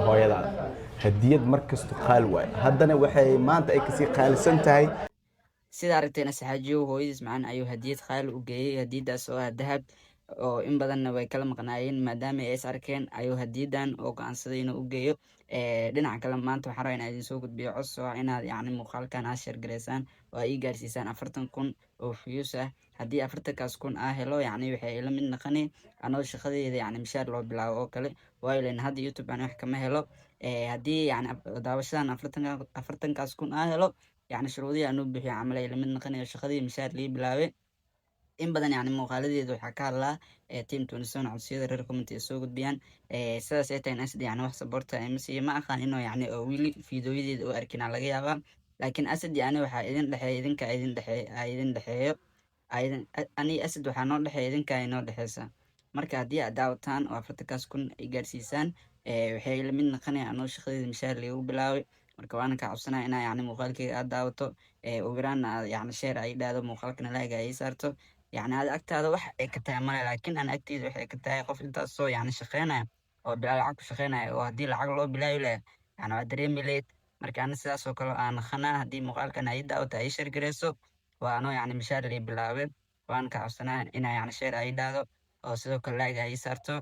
hooyada hadiyad markasto qaal waay haddana waxay maanta ay kasii qaalisan tahay sida aragteen asxaajiyo hooyadiis macaan ayuu hadiyad qaali u geeyey hadiyadaas oo ah dahab oo in badanna way kala maqnaayeen maadaama ay is arkeen ayuu hadiyadan oo go'aansaday inuu u geeyo dhinaca kale maanta waxaan rabaa inaan idin soo gudbiyo cos oo inaad yacni muuqaalkan aad share gareysaan oo ii gaarsiisaan 40,000 oo views ah haddii 40,000 aan helo yacni waxay ila mid noqonay anoo shaqadeeda yacni mishaar loo bilaabo oo kale waayo leen hadda youtube aan wax kama helo haddii yacni daawashadan 40,000 aan helo يعني شروطي أنو بحي عملي لمن نقني شخدي مشاهد لي بلاوي إن بدن يعني مقالدي ذو حكى الله تيم تونسون على سيدة ريكومنتي سوق بيان ساس إتين أسد يعني واحد سبورتا إمسي ما أخان إنه يعني ويلي في دويدي ذو أركن على جيابا لكن أسد يعني وحا إذن لحي إذن كإذن لحي إذن لحي أيضا أني أسد وحانون لحي إذن كإنو لحيسا marka hadii aad daawataan oo 40,000 ay gaarsiisaan waxay la mid noqonay anoo shaqadii mishaar leeyahay bilaaway marka waan ka cabsanaa inaa yani muuqaalkayga aad daawato ogiraan yani share ay dhaado muuqaalkana laaga ay saarto yani aad agtaada wax ay ka tahay male laakiin aan agteeda waxay ka tahay qof intaas soo yani shaqeynaya oo bilaa lacag ku shaqeynaya oo hadii lacag loo bilaayo leh yani waa dareemi leed marka ana sidaas oo kale aan khana hadii muuqaalkan ay daawato ay share gareyso waa anoo yani mishaar leeyahay bilaaway waan ka cabsanaa inaa yani share ay dhaado oo sidoo kale laaga ay saarto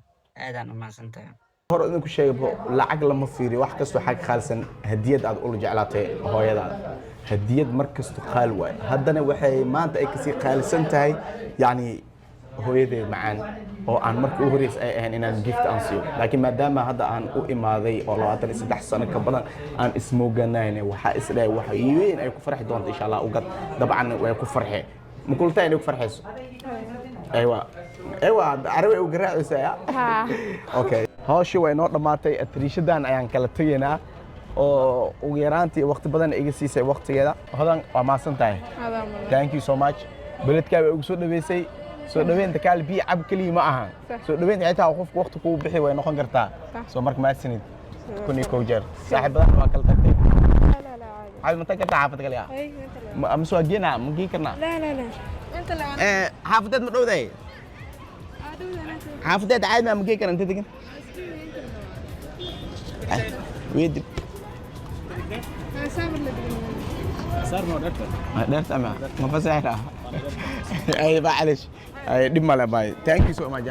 aadaan u maansantahay hor idinku sheegay lacag lama fiiriyo wax kasto xaq khaalsan hadiyad aad u jeclaatay hooyada hadiyad markasto qaal waay haddana waxay maanta ay kasii qaalisan tahay yani hooyadeed macaan oo aan markii ugu horeysay ay ahayn inaan gift aan siiyo laakiin maadaama hadda aan u imaaday oo 23 sano ka badan aan ismooganaynay waxa isleeyahay waxa weyn ay ku farxi doonto insha Allah ugad dabcan way ku farxee ma kultaa inay ku farxayso ايوه عربي وقراء اوكي هاشي way noo dhamaatay atriishadan ayaan kala tageynaa oo ugu yaraantii waqti badan iga siisay waqtigeeda hodan waa maasan tahay thank you so much beledka way ugu soo dhaweysay soo dhaweynta kale bi cab kaliya ma aha soo dhaweynta xitaa qofku waqti ku bixi way noqon kartaa soo marka ma sanid kuni ko jeer saaxiibada waa kala tagtay لا لا عادي عاد متى عافدك يا اي ما سو جينا مجي كرنا لا لا لا انت اللي حافظت ما dhowday حافظت عاد ما مجي كرنا انت تجي ويد صار اللي صار ما درت ما فسحها اي معلش اي دي مالا باي ثانك يو سو ماتش